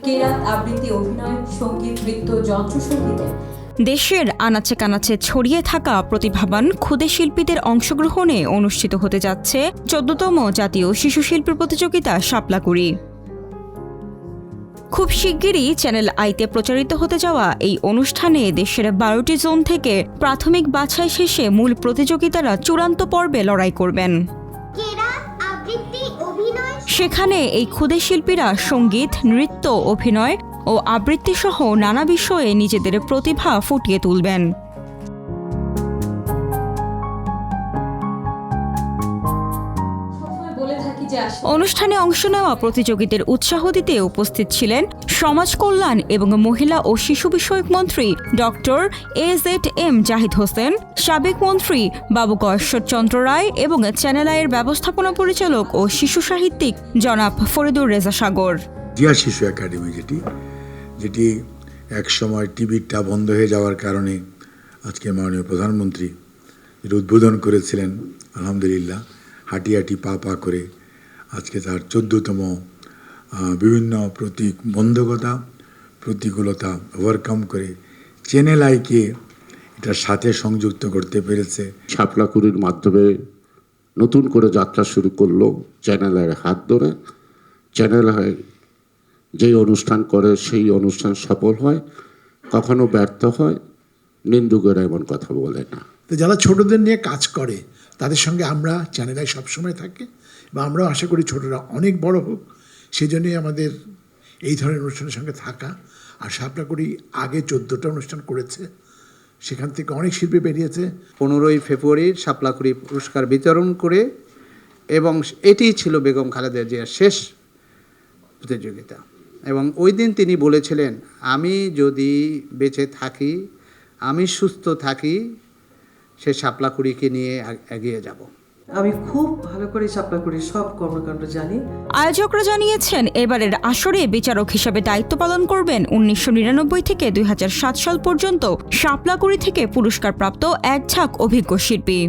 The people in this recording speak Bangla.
কেরাত আবৃত্তি, অভিনয়, সঙ্গীত, নৃত্য, যন্ত্রসঙ্গীতে দেশের আনাচে কানাচে ছড়িয়ে থাকা প্রতিভাবান ক্ষুদে শিল্পীদের অংশগ্রহণে অনুষ্ঠিত হতে যাচ্ছে ১৪তম জাতীয় শিশু শিল্পী প্রতিযোগিতা শাপলাকুড়ি। খুব শিগগিরই চ্যানেল আইতে প্রচারিত হতে যাওয়া এই অনুষ্ঠানে দেশের ১২টি জোন থেকে প্রাথমিক বাছাই শেষে মূল প্রতিযোগিতারা চূড়ান্ত পর্বে লড়াই করবেন। সেখানে এই ক্ষুদে শিল্পীরা সঙ্গীত, নৃত্য, অভিনয় ও আবৃত্তি সহ নানা বিষয়ে নিজেদের প্রতিভা ফুটিয়ে তুলবেন। অনুষ্ঠানে অংশ নেওয়া প্রতিযোগীদের উৎসাহ দিতে উপস্থিত ছিলেন সমাজ কল্যাণ এবং মহিলা ও শিশু বিষয়ক মন্ত্রী ডক্টর AZM জাহিদ হোসেন, সাবেক মন্ত্রী বাবু ঈশ্বরচন্দ্র রায় এবং চ্যানেল আইয়ের ব্যবস্থাপনা পরিচালক ও শিশু সাহিত্যিক জনাব ফরিদুর রেজা সাগর। জিয়া শিশু একাডেমি যেটি এক সময় টিভিটা বন্ধ হয়ে যাওয়ার কারণে আজকে মাননীয় প্রধানমন্ত্রী যেটা উদ্বোধন করেছিলেন, আলহামদুলিল্লাহ হাঁটি পা করে আজকে তার ১৪তম বিভিন্ন প্রতিবন্ধকতা প্রতিকূলতা ওভারকাম করে চ্যানেল আইকে এটার সাথে সংযুক্ত করতে পেরেছে। শাপলাকুড়ির মাধ্যমে নতুন করে যাত্রা শুরু করলো চ্যানেল আইয়ের হাত ধরে। চ্যানেল আই যেই অনুষ্ঠান করে সেই অনুষ্ঠান সফল হয়, কখনো ব্যর্থ হয়, নিন্দুকেরা এমন কথা বলে না। তো যারা ছোটদের নিয়ে কাজ করে তাদের সঙ্গে আমরা চ্যানেল আই সবসময় থাকি বা আমরাও আশা করি ছোটরা অনেক বড় হোক, সেই জন্যই আমাদের এই ধরনের অনুষ্ঠানের সঙ্গে থাকা। আর শাপলাকুড়ি আগে 14টা অনুষ্ঠান করেছে, সেখান থেকে অনেক শিল্পী বেরিয়েছে। 15ই ফেব্রুয়ারি শাপলাকুড়ি পুরস্কার বিতরণ করে, এবং এটিই ছিল বেগম খালেদা জিয়ার শেষ প্রতিযোগিতা। এবং ওই দিন তিনি বলেছিলেন, আমি যদি বেঁচে থাকি, আমি সুস্থ থাকি, সে শাপলাকুড়িকে নিয়ে এগিয়ে যাব। আমি খুব ভালো করে শাপলাকুড়ির সব কর্মকাণ্ড জানি। আয়োজকরা জানিয়েছেন, এবারের আসরে বিচারক হিসেবে দায়িত্ব পালন করবেন ১৯৯৯ থেকে ২০০৭ সাল পর্যন্ত শাপলাকুড়ি থেকে পুরস্কারপ্রাপ্ত এক ঝাঁক অভিজ্ঞ শিল্পী।